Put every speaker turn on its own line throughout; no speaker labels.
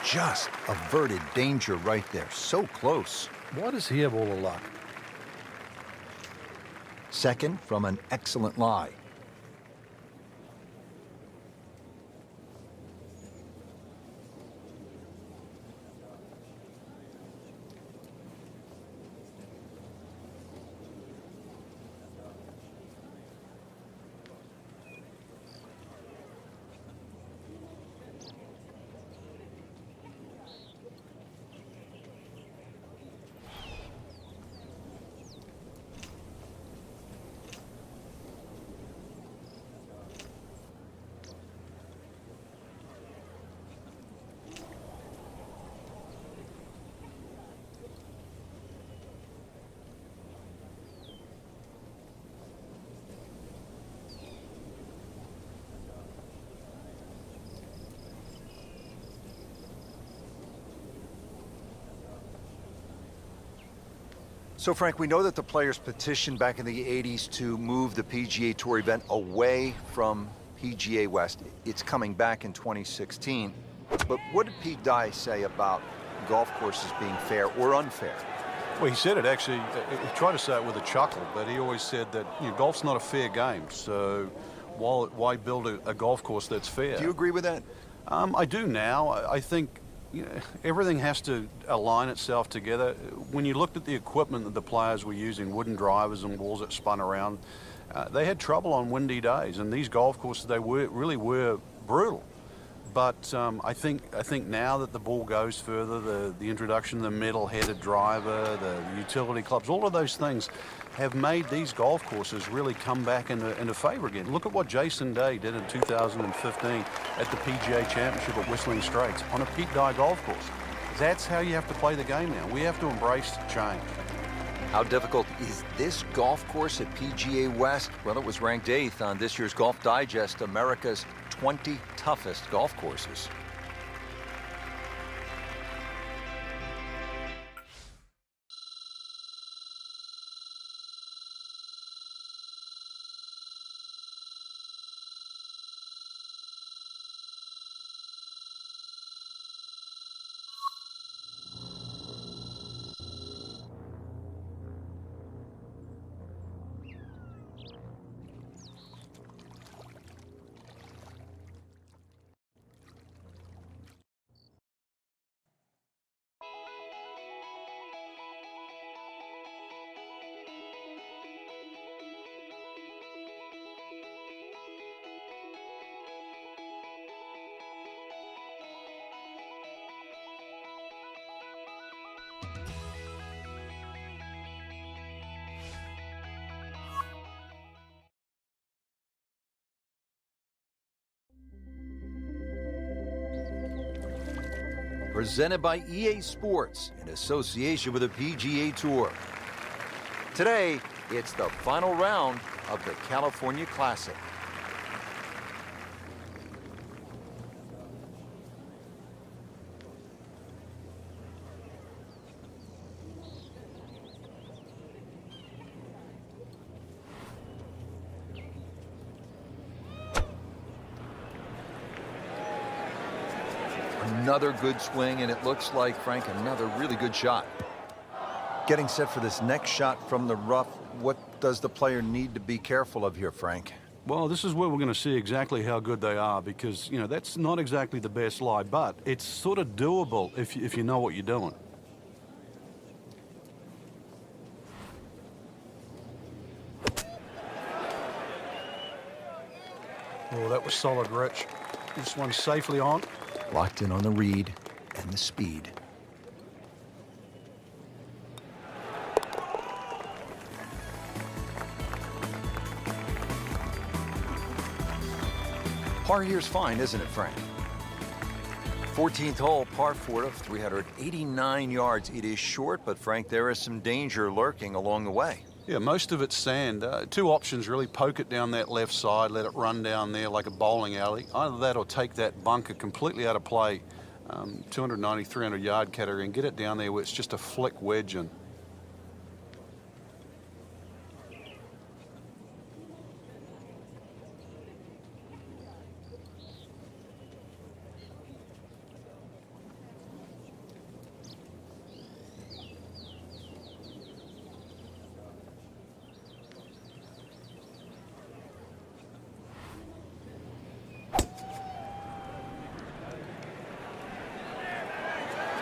just averted danger right there. So close.
Why does he have all the luck?
Second from an excellent lie. So, Frank, we know that the players petitioned back in the 80s to move the PGA Tour event away from PGA West. It's coming back in 2016. But what did Pete Dye say about golf courses being fair or unfair?
Well, he said it actually, he tried to say it with a chuckle, but he always said that golf's not a fair game. So why build a golf course that's fair?
Do you agree with that?
I do now. I think everything has to align itself together. When you looked at the equipment that the players were using, wooden drivers and balls that spun around, they had trouble on windy days. And these golf courses, they really were brutal. But I think now that the ball goes further, the introduction of the metal-headed driver, the utility clubs, all of those things have made these golf courses really come back into favor again. Look at what Jason Day did in 2015 at the PGA Championship at Whistling Straits on a Pete Dye golf course. That's how you have to play the game now. We have to embrace change.
How difficult is this golf course at PGA West? Well, it was ranked 8th on this year's Golf Digest, America's 20 toughest golf courses. Presented by EA Sports in association with the PGA Tour. Today, it's the final round of the California Classic. Another good swing, and it looks like, Frank, another really good shot. Getting set for this next shot from the rough, what does the player need to be careful of here, Frank?
Well, this is where we're going to see exactly how good they are because, that's not exactly the best lie, but it's sort of doable if you know what you're doing. Oh, that was solid, Rich. This one's safely on.
Locked in on the read and the speed. Par here's fine, isn't it, Frank? 14th hole, par 4 of 389 yards. It is short, but Frank, there is some danger lurking along the way.
Yeah, most of it's sand. Two options really: poke it down that left side, let it run down there like a bowling alley. Either that or take that bunker completely out of play, 290, 300 yard category, and get it down there where it's just a flick wedge in.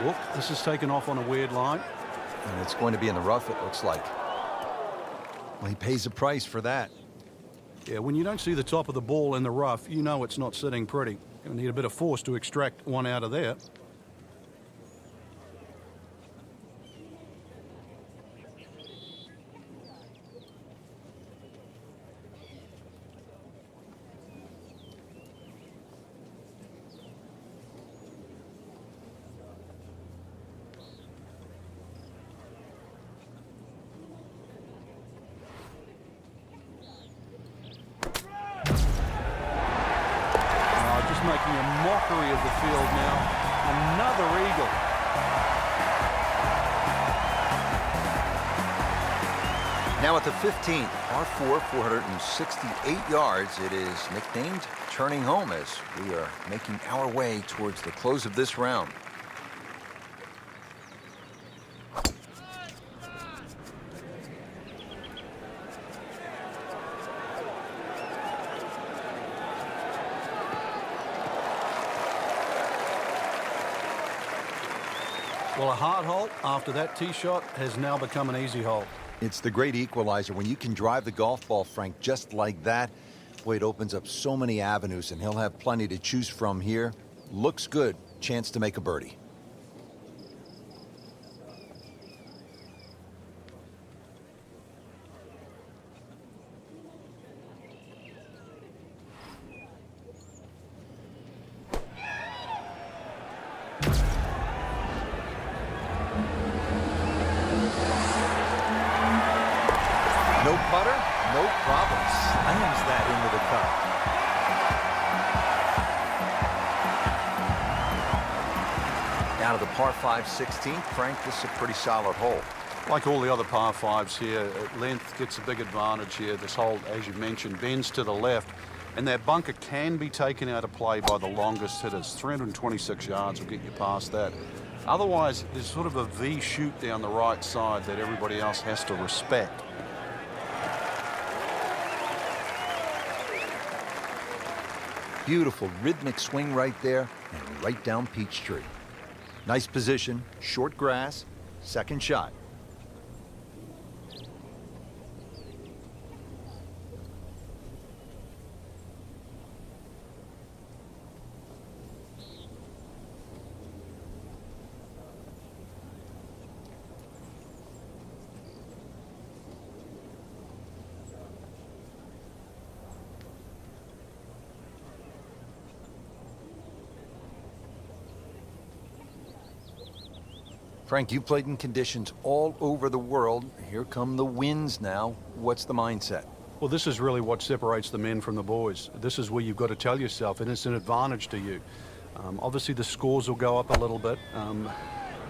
Look, this is taken off on a weird line.
And it's going to be in the rough, it looks like. Well, he pays a price for that.
Yeah, when you don't see the top of the ball in the rough, you know it's not sitting pretty. You need a bit of force to extract one out of there. Making a mockery of the field now. Another eagle.
Now at the 15th, par 4, 468 yards. It is nicknamed Turning Home as we are making our way towards the close of this round.
Well, a hard hole after that tee shot has now become an easy hole.
It's the great equalizer. When you can drive the golf ball, Frank, just like that, boy, it opens up so many avenues, and he'll have plenty to choose from here. Looks good. Chance to make a birdie. No putter, no problem. Slams that into the cup. Now to the par 5 16th. Frank, this is a pretty solid hole.
Like all the other par 5s here, length gets a big advantage here. This hole, as you mentioned, bends to the left, and that bunker can be taken out of play by the longest hitters. 326 yards will get you past that. Otherwise, there's sort of a V shoot down the right side that everybody else has to respect.
Beautiful rhythmic swing right there and right down Peachtree. Nice position, short grass, second shot. Frank, you played in conditions all over the world. Here come the winds now. What's the mindset?
Well, this is really what separates the men from the boys. This is where you've got to tell yourself, and it's an advantage to you. Obviously, the scores will go up a little bit,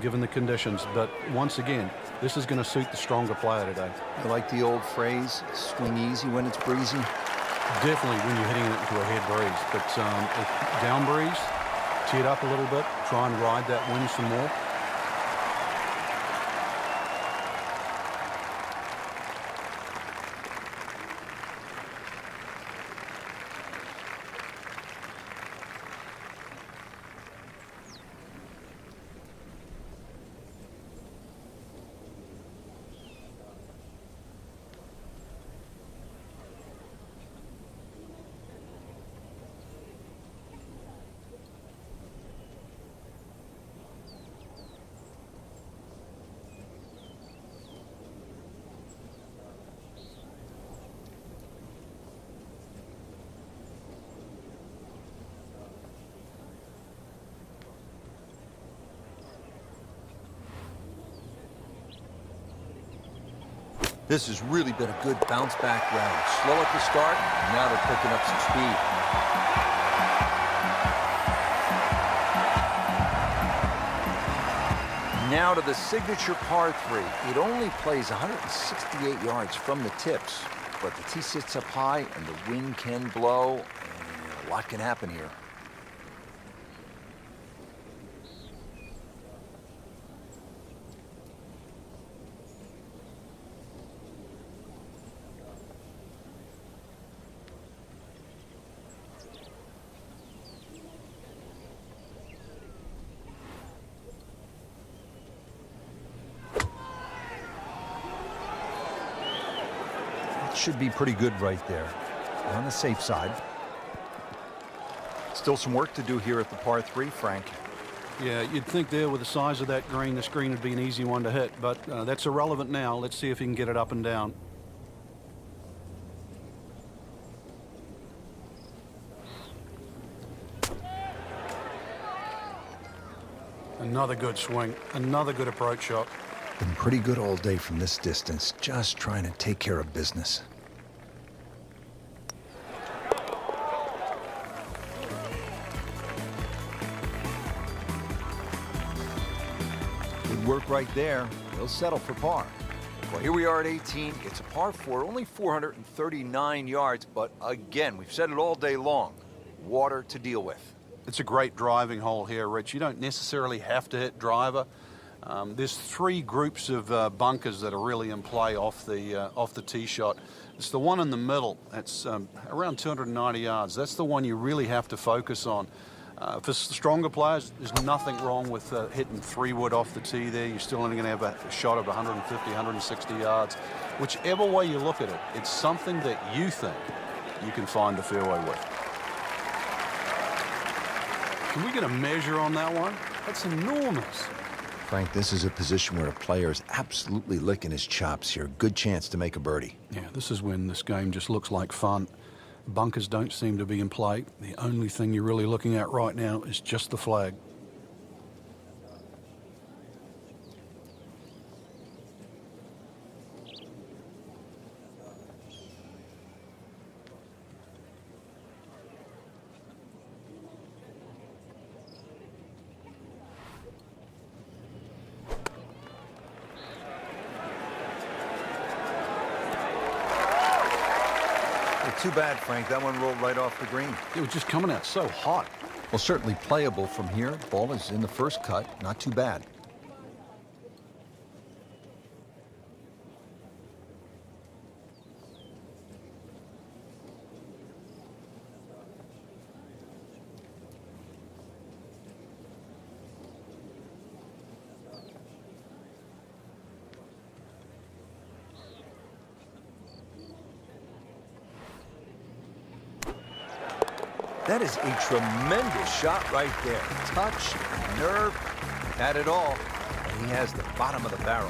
given the conditions. But once again, this is going to suit the stronger player today.
I like the old phrase, swing easy when it's breezy.
Definitely when you're hitting it into a head breeze. But down breeze, tee it up a little bit, try and ride that wind some more.
This has really been a good bounce back round. Slow at the start, and now they're picking up some speed. Now to the signature par 3. It only plays 168 yards from the tips, but the tee sits up high and the wind can blow, and a lot can happen here. should be pretty good right there. On the safe side. Still some work to do here at the par 3, Frank.
Yeah, you'd think there with the size of that green, this green would be an easy one to hit, but that's irrelevant now. Let's see if he can get it up and down. Another good swing, another good approach shot.
Been pretty good all day from this distance, just trying to take care of business. Good work right there. He'll settle for par. Well, here we are at 18. It's a par 4, only 439 yards, but again, we've said it all day long. Water to deal with.
It's a great driving hole here, Rich. You don't necessarily have to hit driver. There's 3 groups of bunkers that are really in play off the tee shot. It's the one in the middle. That's around 290 yards. That's the one you really have to focus on. For stronger players, there's nothing wrong with hitting 3-wood off the tee there. You're still only going to have a shot of 150, 160 yards. Whichever way you look at it, it's something that you think you can find the fairway with. Can we get a measure on that one? That's enormous.
Frank, this is a position where a player is absolutely licking his chops here. Good chance to make a birdie.
Yeah, this is when this game just looks like fun. Bunkers don't seem to be in play. The only thing you're really looking at right now is just the flag.
Too bad, Frank. That one rolled right off the green.
It was just coming out so hot.
Well, certainly playable from here. Ball is in the first cut. Not too bad. That is a tremendous shot right there. Touch, nerve, had it all. And he has the bottom of the barrel.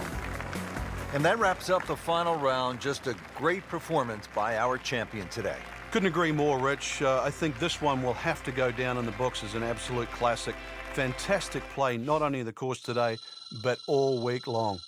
And that wraps up the final round. Just a great performance by our champion today.
Couldn't agree more, Rich. I think this one will have to go down in the books as an absolute classic. Fantastic play, not only in the course today, but all week long.